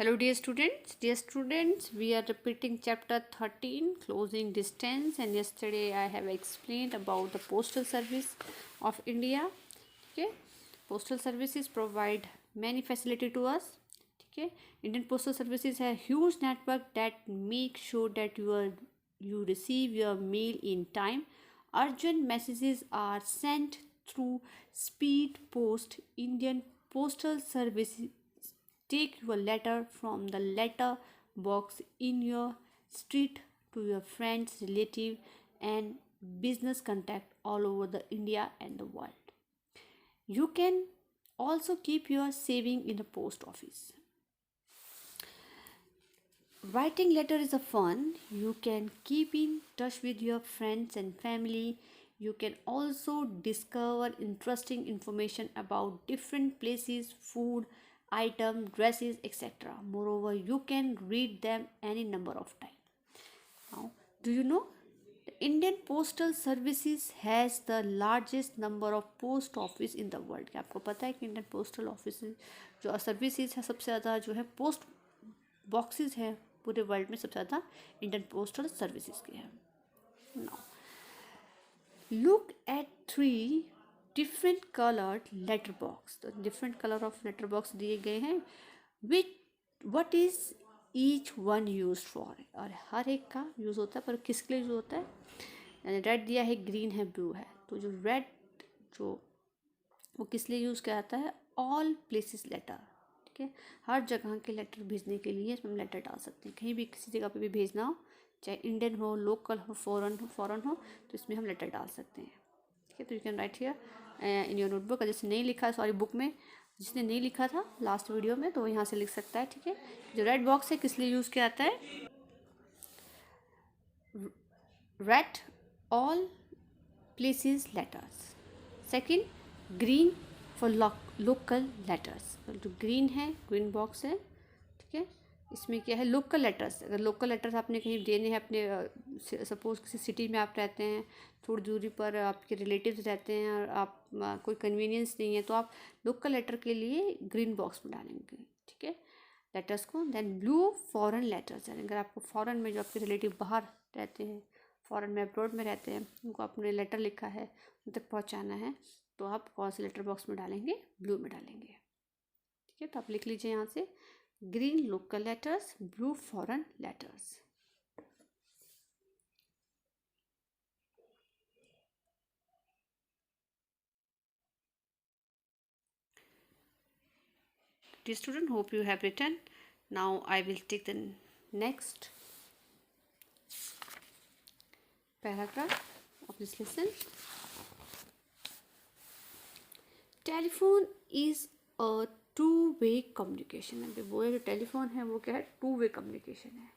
Hello dear students, we are repeating chapter 13, closing distance, and yesterday I have explained about the postal service of India. Okay, postal services provide many facility to us. Okay, Indian postal services have huge network that make sure that you receive your mail in time. Urgent messages are sent through speed post. Indian postal services take your letter from the letter box in your street to your friends, relative, and business contact all over the India and the world. You can also keep your saving in the post office. Writing letter is a fun. You can keep in touch with your friends and family. You can also discover interesting information about different places, food, item, dresses, etc. Moreover, you can read them any number of times. Now, do you know the Indian Postal Services has the largest number of post office in the world? क्या आपको पता है कि Indian postal office जो services है सबसे ज़्यादा जो है पोस्ट बॉक्सेस है पूरे वर्ल्ड में सबसे ज़्यादा इंडियन पोस्टल सर्विसेज के हैं. Now look at 3 different coloured letter box. तो different colour of letter box दिए गए हैं. Which what is each one use for. और हर एक का यूज़ होता है पर किसके लिए यूज़ होता है. यानी रेड दिया है, ग्रीन है, ब्लू है. तो जो रेड जो वो किस लिए यूज़ किया जाता है. All places letter. ठीक है, हर जगह के लेटर भेजने के लिए इसमें हम लेटर डाल सकते हैं. कहीं भी किसी जगह पे भी भेजना हो, चाहे इंडियन हो, लोकल हो, फॉरेन हो, तो इसमें हम लेटर डाल सकते हैं. ठीक है, तो you can write here in your notebook. जैसे नहीं लिखा है, सॉरी बुक में जिसने नहीं लिखा था लास्ट वीडियो में, तो वो यहाँ से लिख सकता है. ठीक है, जो रेड बॉक्स है किस लिए यूज़ किया जाता है. Read all places letters. Second green for local letters. जो ग्रीन है, ग्रीन बॉक्स है. ठीक है, इसमें क्या है, लोकल लेटर्स. अगर लोकल लेटर्स आपने कहीं देने हैं अपने, सपोज किसी सिटी में आप रहते हैं, थोड़ी दूरी पर आपके रिलेटिव्स रहते हैं और आप कोई कन्वीनियंस नहीं है, तो आप लोकल लेटर के लिए ग्रीन बॉक्स में डालेंगे. ठीक है, लेटर्स को. Then blue foreign letters. यानी अगर आपको फॉरेन में जो आपके रिलेटिव बाहर रहते हैं, फॉरेन में अब्रॉड में रहते हैं, उनको आपने लेटर लिखा है, उन तक पहुँचाना है, तो आप कौन से लेटर बॉक्स में डालेंगे. ब्लू में डालेंगे. ठीक है, तो आप लिख लीजिए यहाँ से green local letters, blue foreign letters. Dear student, hope you have written. Now I will take the next paragraph of this lesson. Telephone is a two-way communication. अभी वो जो टेलीफोन है वो क्या है, टू-वे कम्युनिकेशन है.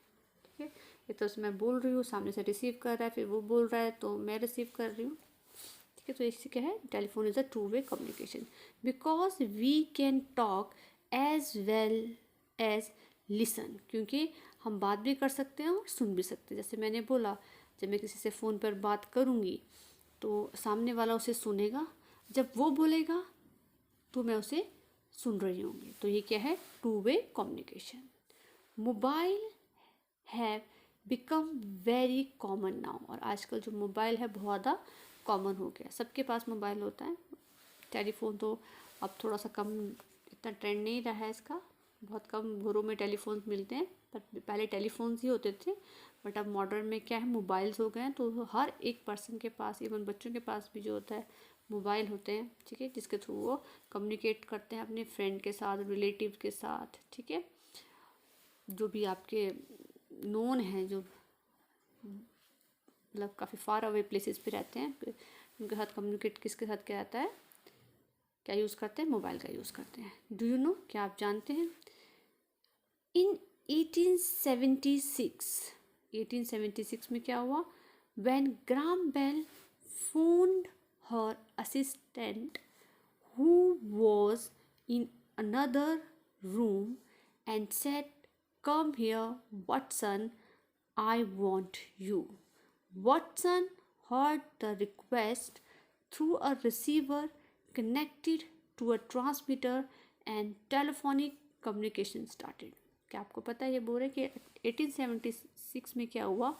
ठीक है, ये तो मैं बोल रही हूँ, सामने से रिसीव कर रहा है, फिर वो बोल रहा है तो मैं रिसीव कर रही हूँ. ठीक है, तो इससे क्या है, telephone is a two way communication because we can talk as well as listen. क्योंकि हम बात भी कर सकते हैं और सुन भी सकते हैं. जैसे मैंने बोला, जब मैं किसी से फ़ोन पर बात करूँगी तो सामने वाला उसे सुनेगा, जब वो बोलेगा तो मैं उसे सुन रही होंगी. तो ये क्या है, two-way communication. Mobile have become very common now. और आजकल जो मोबाइल है बहुत ज़्यादा कॉमन हो गया. सबके पास मोबाइल होता है. टेलीफोन तो अब थोड़ा सा कम, इतना ट्रेंड नहीं रहा है इसका. बहुत कम घरों में टेलीफोन मिलते हैं, पर पहले टेलीफोन्स ही होते थे. बट अब मॉडर्न में क्या है, मोबाइल्स हो गए हैं. तो हर एक पर्सन के पास, इवन बच्चों के पास भी जो होता है मोबाइल होते हैं. ठीक है, जिसके थ्रू वो कम्युनिकेट करते हैं अपने फ्रेंड के साथ, रिलेटिव के साथ. ठीक है, जो भी आपके नोन हैं, जो मतलब काफ़ी फार अवे प्लेसेस पे रहते हैं, उनके साथ कम्युनिकेट किसके साथ किया जाता है, क्या यूज़ करते हैं, मोबाइल का यूज़ करते हैं. डू यू नो, क्या आप जानते हैं, इन 1876 में क्या हुआ, when Graham Bell phoned her assistant who was in another room and said, "Come here, Watson, I want you." Watson heard the request through a receiver connected to a transmitter and telephonic communication started. क्या आपको पता है? ये बोल रहे कि 1876 में क्या हुआ,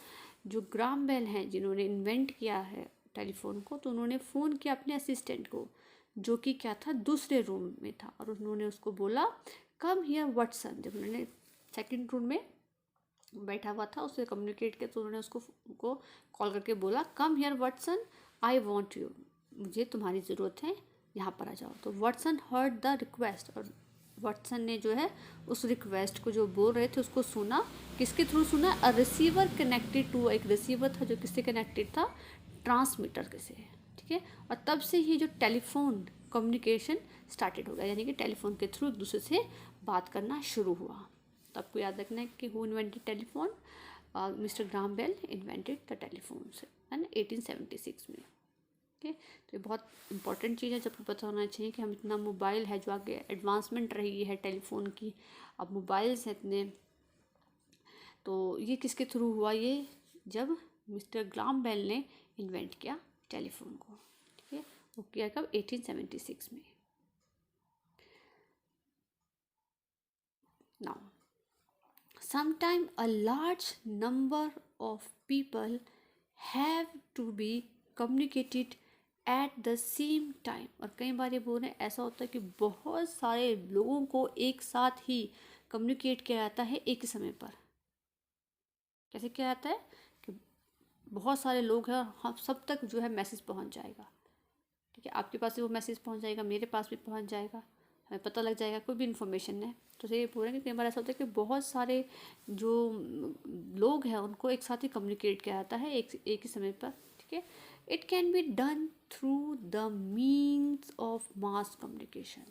जो ग्राम बेल हैं जिन्होंने इन्वेंट किया है टेलीफोन को, तो उन्होंने फ़ोन किया अपने असिस्टेंट को, जो कि क्या था, दूसरे रूम में था, और उन्होंने उसको बोला कम हियर वाटसन। जब उन्होंने सेकंड रूम में बैठा हुआ था, उससे कम्युनिकेट किया, तो उन्होंने उसको कॉल करके बोला come here Watson, I want you, मुझे तुम्हारी ज़रूरत है, यहाँ पर आ जाओ। तो वाटसन हर्ड द रिक्वेस्ट, और वाटसन ने जो है उस रिक्वेस्ट को जो बोल रहे थे उसको सुना। किसके थ्रू सुना? अ रिसीवर कनेक्टेड टू, एक रिसीवर था जो किससे कनेक्टेड था? ट्रांसमीटर के से, ठीक है। और तब से ये जो टेलीफोन कम्युनिकेशन स्टार्टेड हो गया, यानी कि टेलीफोन के थ्रू एक दूसरे से बात करना शुरू हुआ। तो आपको याद रखना है कि who invented telephone? Mister Graham Bell invented the telephone and 1876 में। ओके, तो ये बहुत इंपॉर्टेंट चीज़ है जब आपको पता होना चाहिए कि हम इतना मोबाइल है जो आगे एडवांसमेंट रही है टेलीफोन की, अब मोबाइल्स हैं इतने, तो ये किसके थ्रू हुआ? ये जब मिस्टर ग्राहम बेल ने इन्वेंट किया टेलीफोन को, ठीक है। वो किया कब? 1876 में। Now sometime a large number of people have to be communicated at the same time। और कई बार ये बोल रहे हैं ऐसा होता है कि बहुत सारे लोगों को एक साथ ही कम्युनिकेट किया जाता है एक ही समय पर। कैसे किया जाता है? कि बहुत सारे लोग हैं, हम सब तक जो है मैसेज पहुंच जाएगा, ठीक है। आपके पास भी वो मैसेज पहुंच जाएगा, मेरे पास भी पहुंच जाएगा, हमें पता लग जाएगा कोई भी इन्फॉर्मेशन है। तो ये पूरा कि कई बार ऐसा होता है कि बहुत सारे जो लोग हैं उनको एक साथ ही कम्युनिकेट किया जाता है एक ही समय पर, ठीक है। It can be done through the means of mass communication.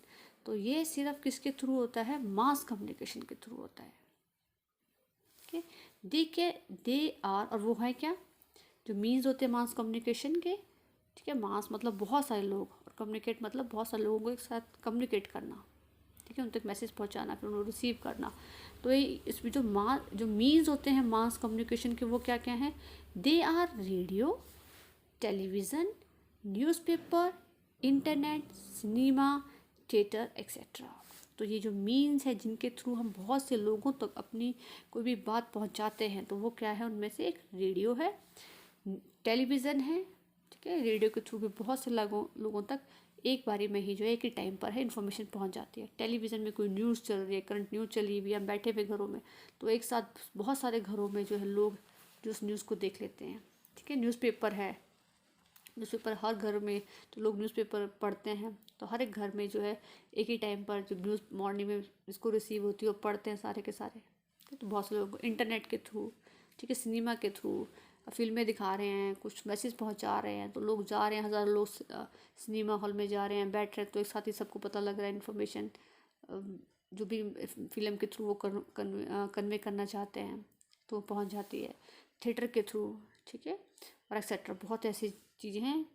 तो ये सिर्फ किसके थ्रू होता है? मास कम्युनिकेशन के थ्रू होता है, ठीक है। दे आर, और वो है क्या? जो मीन्स होते हैं मास कम्युनिकेशन के, ठीक है। मास मतलब बहुत सारे लोग, और कम्युनिकेट मतलब बहुत सारे लोगों को एक साथ कम्युनिकेट करना, ठीक है, उन तक मैसेज पहुंचाना, फिर उनको रिसीव करना। तो ये इसमें जो मीन्स होते हैं मास कम्युनिकेशन के, वो क्या क्या हैं? They are radio, television, newspaper, internet, cinema, theatre etcetera. तो ये जो मीन्स है जिनके थ्रू हम बहुत से लोगों तक अपनी कोई भी बात पहुंचाते हैं, तो वो क्या है? उनमें से एक रेडियो है, टेलीविज़न है, ठीक है। रेडियो के थ्रू भी बहुत से लोगों तक एक बारी में ही जो है एक ही टाइम पर है इन्फॉर्मेशन पहुंच जाती है। टेलीविज़न में कोई न्यूज़ चल रही है, करंट न्यूज़ चली हुई है, हम बैठे हुए घरों में, तो एक साथ बहुत सारे घरों में जो है लोग जो उस न्यूज़ को देख लेते हैं, ठीक है। न्यूज़पेपर है, न्यूज़पेपर हर घर में, तो लोग न्यूज़पेपर पढ़ते हैं, तो हर एक घर में जो है एक ही टाइम पर जब न्यूज़ मॉर्निंग में जिसको रिसीव होती है वो पढ़ते हैं सारे के सारे। तो बहुत से लोग इंटरनेट के थ्रू, ठीक है, सिनेमा के थ्रू फिल्में दिखा रहे हैं, कुछ मैसेज पहुंचा रहे हैं, तो लोग जा रहे हैं, हज़ारों लोग सिनेमा हॉल में जा रहे हैं, बैठ रहे हैं, तो एक साथ ही सबको पता लग रहा है इन्फॉर्मेशन, जो भी फिल्म के थ्रू वो कन्वे करना चाहते हैं तो वो पहुँच जाती है। थिएटर के थ्रू, ठीक है, और एक्सेट्रा बहुत ऐसी चीज़ें हैं,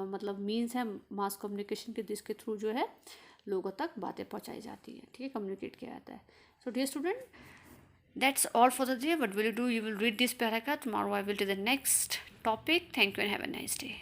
मतलब मीन्स हैं मास कम्युनिकेशन के, जिसके थ्रू जो है लोगों तक बातें पहुंचाई जाती हैं, ठीक है, कम्युनिकेट किया जाता है। So dear student, that's all for the day. What will you do? You will read this paragraph. Tomorrow I will do the next topic. Thank you and have a nice day.